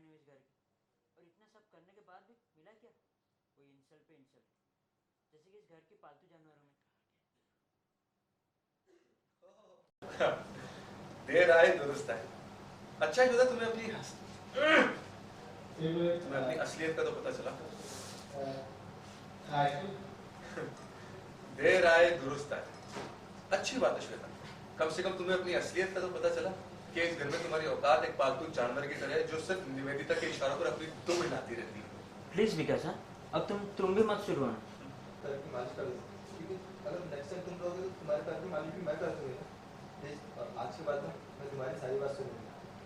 निवेश घर की, और इतना सब करने के बाद भी मिला क्या? वही इंसल्ट पे इंसल्ट, जैसे कि इस घर के पालतू जानवरों में। देर आए दुरुस्त आए। अच्छा है दादा, तुम्हें अपनी असलियत का तो पता चला। देर आए दुरुस्त आए, अच्छी बात है श्वेता। कम से कम तुम्हें अपनी असलियत का तो पता चला कि इस घर में तुम्हारी औकात एक पालतू जानवर की तरह है जो सिर्फ निवेदिता के इशारों पर अपनी दुम हिलाती रहती है। प्लीज विकास, हाँ अब तुम भी मत शुरू होना। क्योंकि अगर नेक्स्ट टाइम तुम कहोगे तो तुम्हारे पैर की मालिश भी मैं कर दूंगा। प्लीज आज के बाद मैं तुम्हारी सारी बात सुनूंगा,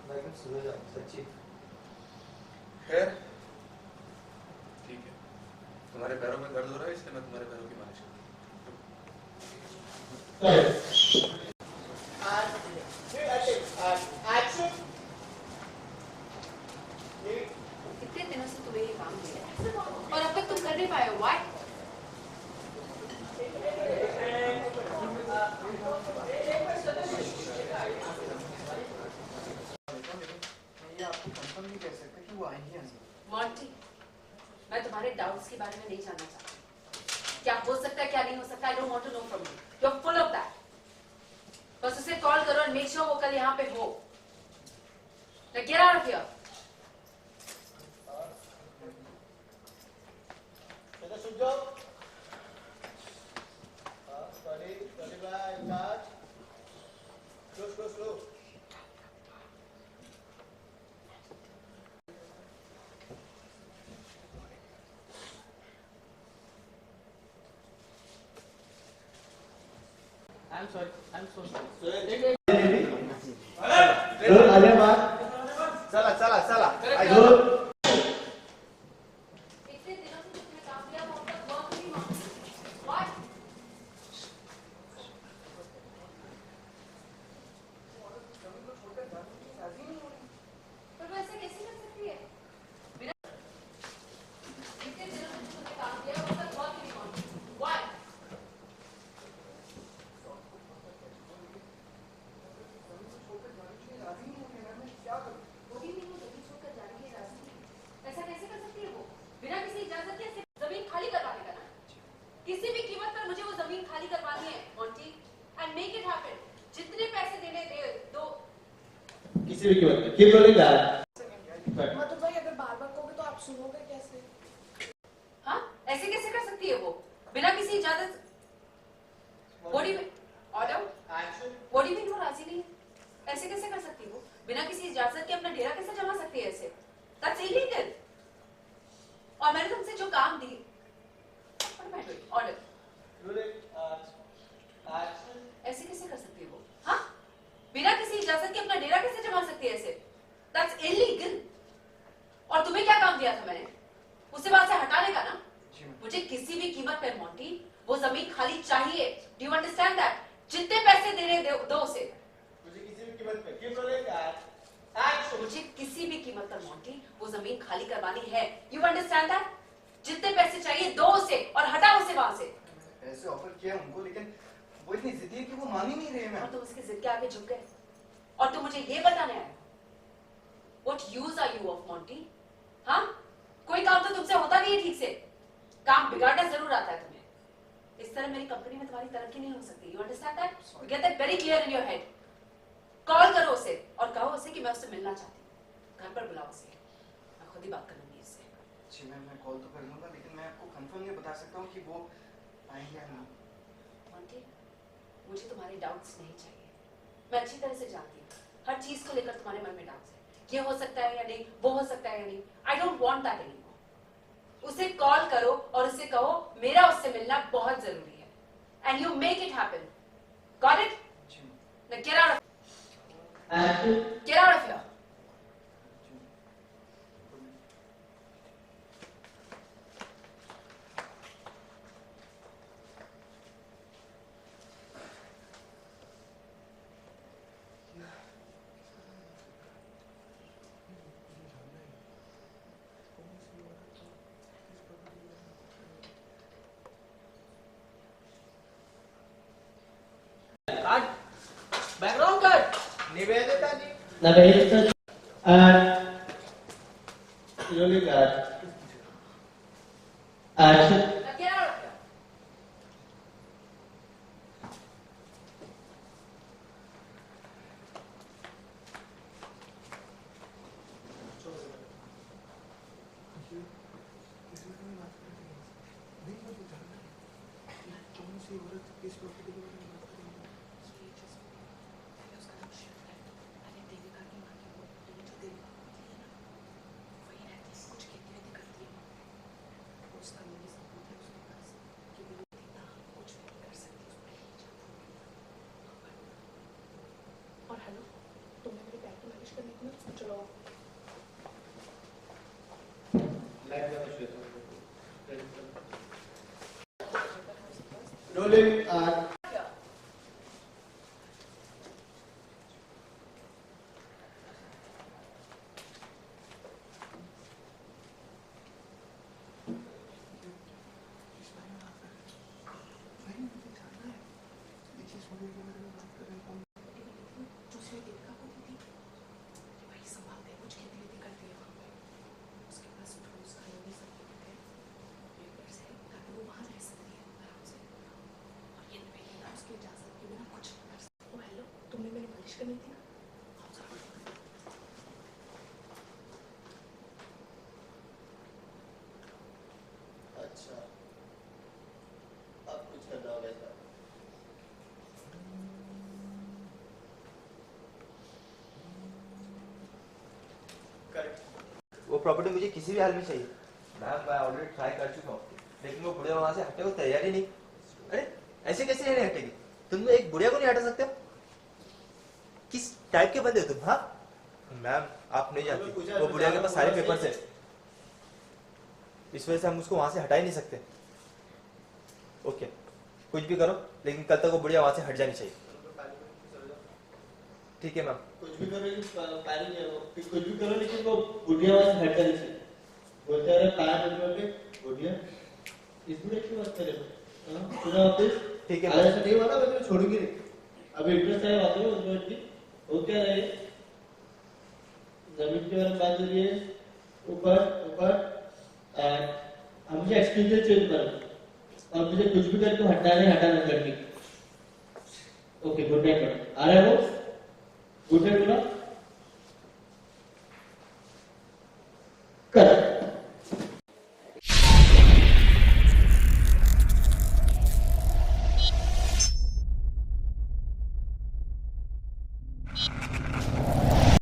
मैं एकदम सुधर जाऊँ सच्ची। खैर ठीक है, तुम्हारे पैरों में दर्द हो रहा है इसलिए मैं तुम्हारे पैरों की मालिश कितने दिनों से तुम्हें ये काम मिला है और अब तक तुम कर नहीं पाए हो? व्हाई? आपको कंफर्म नहीं कह सकता कि वो आएंगे। मॉन्टी, मैं तुम्हारे डाउट्स के बारे में नहीं जानना चाहती। क्या हो सकता है क्या नहीं हो सकता, I don't want to know from you. You are full of that. बस उसे कॉल करो और मेक श्योर वो कल यहाँ पे हो। Now get out of here. I'm sorry, I'm so sorry. चला चला चला। इतने दिनों से तुमने काम किया वो अब तक वर्क नहीं हुआ। What? पर वो ऐसे कैसे कर सकती है? बिना इतने दिनों से तुमने काम किया वो अब तक वर्क नहीं हुआ। Why? वो भी नहीं, वो जमीन छोड़कर जाने के लिए राजी नहीं। ऐसा कैसे कर सकती है वो? बिना किसी इजाजत के जमीन खाली करवाने का ना? किसी भी कीमत पर मुझे वो जमीन खाली करवानी है Monty, and make it happen. जितने पैसे देने दे दो, किसी भी कीमत पे। Keep rolling that. मतलब भाई अगर बार-बार कहोगे तो आप सुनोगे कैसे? हाँ ऐसे कैसे कर सकती है वो बिना किसी इजाजत? बॉडी में ऑर्डर, बॉडी में वो राजी नहीं है। ऐसे कैसे कर सकती है वो बिना किसी इजाजत के? अपना डेरा कैसे जमा सकती है ऐसे? That's illegal. और मैंने तुमसे जो काम दी, ऑर्डर, ऐसे कैसे कर सकती है वो? हाँ बिना किसी इजाजत के अपना डेरा कैसे जमा सकती है ऐसे? That's illegal. और तुम्हें क्या काम दिया था मैंने? उसे वहां से हटाने का ना? मुझे किसी भी कीमत पर मॉन्टी वो जमीन खाली चाहिए। Do you understand that? जितने पैसे देने दो उसे। मुझे किसी भी कीमत पे कीप रोलिंग मुझे किसी भी कीमत पर मॉन्टी वो जमीन खाली करवानी है। You understand that? जितने पैसे चाहिए दो उसे और हटाओ उसे वहां से। ऐसे ऑफर किया उनको, लेकिन वो इतनी जिद्दी है कि वो मान ही नहीं रहे हैं। और तुम उसकी जिद के आगे झुक गए और तुम मुझे ये बताने आए what use are you of Monty? हाँ कोई काम तो तुमसे होता नहीं है ठीक से, काम बिगाड़ना जरूर आता है तुम्हें। इस तरह मेरी कंपनी में तुम्हारी तरक्की नहीं हो सकती। You understand that? You get that very clear in your head. Call करो उसे और कहो उसे कि मैं उससे मिलना चाहती हूँ। घर पर बुलाओ उसे, मैं खुद ही बात कर लूंगी उससे। जी मैं कॉल तो कर लूंगा, लेकिन मैं आपको कंफर्म नहीं बता सकता हूँ कि वो आएंगे या नहीं। मॉन्टी मुझे तुम्हारे डाउट्स नहीं चाहिए। मैं अच्छी तरह से जानती हूँ हर चीज को लेकर तुम्हारे मन में डाउट्स है। ये हो सकता है या नहीं, वो हो सकता है या नहीं। आई डोंट वांट दैट एनीमोर। उसे कॉल करो और उसे कहो मेरा उससे मिलना बहुत जरूरी है, and you make it happen. Got it? Now get out of here. Background cut. Nivedita ji. Nivedita किस प्रॉपर्टी के बारे में बात करेंगे? ये जिस पहले उसका नाम शिव है, पहले देविका की माँ की वो जो देविका होती है ना, वही रहती है, कुछ खेती वेती करती है वहाँ पे। उसका मेरी सबूत है उसके पास कि वो देविका कुछ भी नहीं कर सकती, उस पर ही जादू है। और हेलो, तुमने मेरे पैर की मालिश करनी थी ना, चलो आओ। लाइट लगा श्वेता रोलिंग एंड इस बारे में बात कर रहे हैं। भाई मुझे जानना है, ये चीज़ होने के बारे में बात कर रहे हैं। जो उसने देविका को दी थी, कि भाई संभालते हैं, कुछ खेती वेती करती है वहाँ पे। उसके पास रूल्स कानूनी सबूत है, पेपर्स है, ताकि वो वहाँ रह सकती है आराम से। और ये बेटा उसकी इजाज़त के बिना कुछ नहीं कर सकता। ओ हेलो, तुमने मेरी मालिश करनी थी ना? आओ जरा। अच्छा अब कुछ करना होगा इसका करेक्ट। वो प्रॉपर्टी मुझे किसी भी हाल में चाहिए। मैम मैं ऑलरेडी ट्राई कर चुका हूँ, लेकिन वो बुढ़िया वहां से हटने को तैयार ही नहीं। अरे ऐसे कैसे नहीं हटेगी? तुम एक बुढ़िया को नहीं हटा सकते? किस टाइप के बंदे हो तुम? हाँ मैम आप नहीं जानती, वो बुढ़िया के पास सारे पेपर्स है, इस वजह से हम उसको वहां से हटा ही नहीं सकते। ओके कुछ भी करो, लेकिन कल तक वो बुढ़िया वहां से हट जानी चाहिए। ठीक है मैम। कुछ भी करो लेकिन प्लानिंग है वो, कुछ भी करो लेकिन वो बुढ़िया वहां से हट जानी चाहिए। बोलते रहे 5 मिनट में बुढ़िया इस बुढ़िया की बात करे पूरा ऑफिस। ठीक है आज ऐसा नहीं हुआ ना, मैं तुम्हें छोड़ूंगी नहीं। अभी इंटरेस्ट है बात करो 1 मिनट की। वो क्या रहे जमीन के बारे में बात हो रही है, ऊपर ऊपर मुझे एक्सक्यूज चेंज करना और मुझे कुछ भी करके हटाना करनी। Okay good night. आ रहा है वो गुड नाइट बोला।